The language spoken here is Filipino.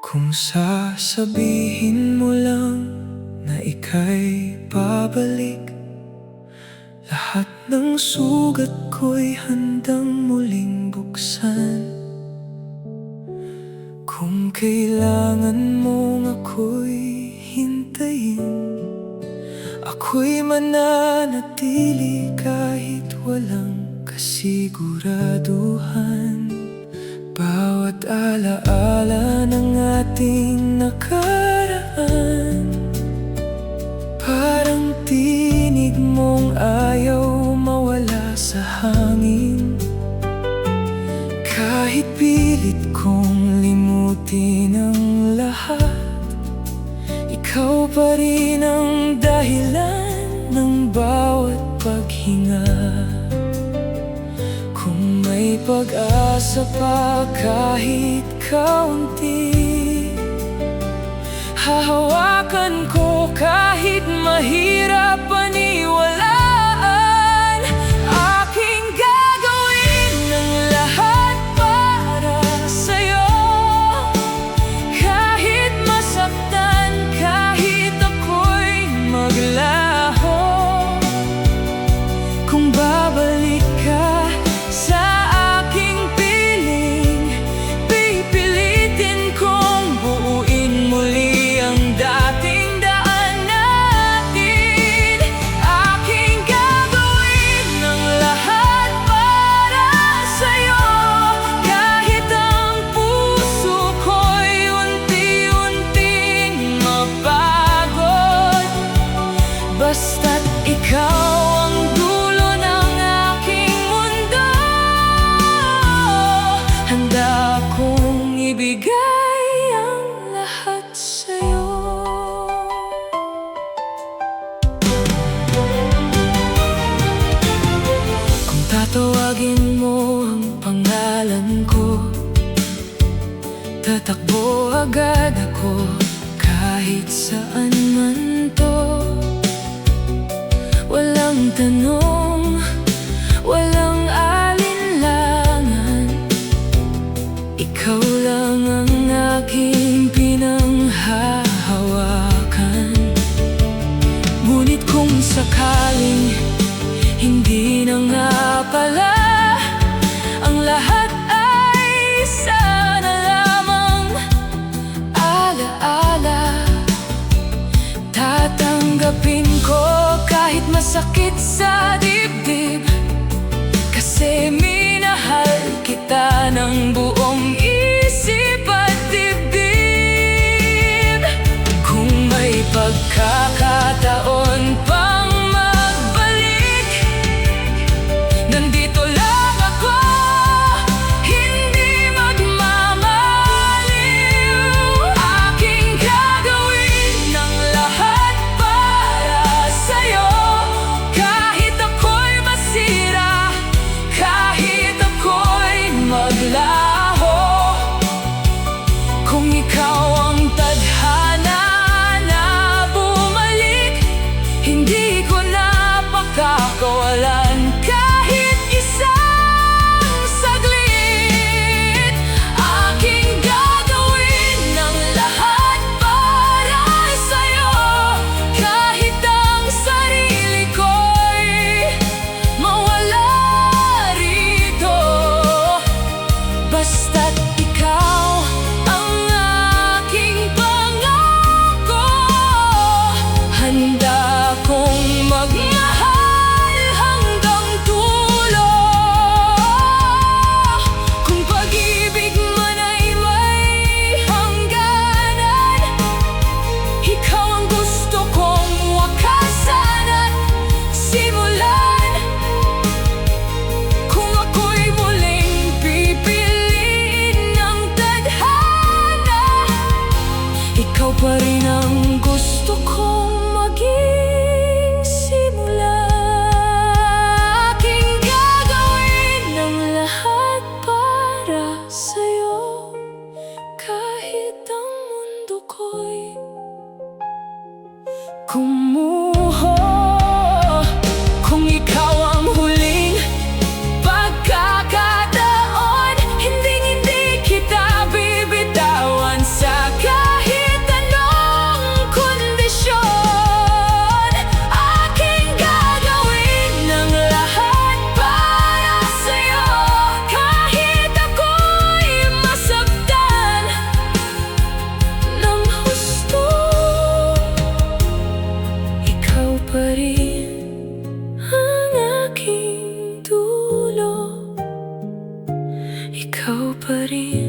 Kung sasabihin mo lang na ika'y babalik, lahat ng sugat ko'y handang muling buksan. Kung kailangan mong ako'y hintayin, ako'y mananatili kahit walang kasiguraduhan. Bawat alaala ng ating nakaraan, parang tinig mong ayaw mawala sa hangin. Kahit pilit kong limutin ang lahat, ikaw pa rin ang dahilan ng bawat paghinga. Kung may pag-asa pa kahit kaunti, hahawakan ko kahit mahirap paniwalaan. Aking gagawin ang lahat para sa'yo, kahit masaktan, kahit ako'y maglaho. Kung babalik ka sa aking piling, pipilitin kong buuin muli ang dating daan natin. Aking gagawin ang lahat para sa'yo, kahit ang puso ko'y unti-unting mapagod. Basta't ikaw ang dulo ng aking mundo, handa kong ibigay ang lahat sa'yo. Kung tatawagin mo ang pangalan ko, tatakbo agad ako kahit saan man to. Walang tanong, walang alinlangan, ikaw lang ang aking pinanghahawakan. Ngunit kung sakaling hindi na nga pala, ang lahat ay sana lamang alaala. Tatanggapin ko kahit masakit sa dibdib, kasi minahal kita ng buong isip at dibdib. Kung may pagkakataon pang magbalik, nandito lang ako, hindi magmamaliw. Aking gagawin ang lahat para sa'yo, kahit ako'y masira, kahit ako'y maglaho. Kung ikaw ang tadhana na bumalik, hindi ko na pakakawalan kahit isang saglit. Aking gagawin ang lahat para sa'yo, kahit ang sarili ko'y mawala rito. Basta't ikaw ang aking pangako, handa kong magmahal hanggang dulo. Kung pag-ibig man ay may hangganan, ikaw ang gusto kong wakasan at simulan. Kung ako'y muling pipiliin ng tadhana, ikaw pa rin ang gusto kong maging simula. Aking gagawin ang lahat para sa'yo, kahit ang mundo ko'y kumuho. Kung ikaw ang huling pagkakataon, hinding-hindi kita bibitawan sa pa rin.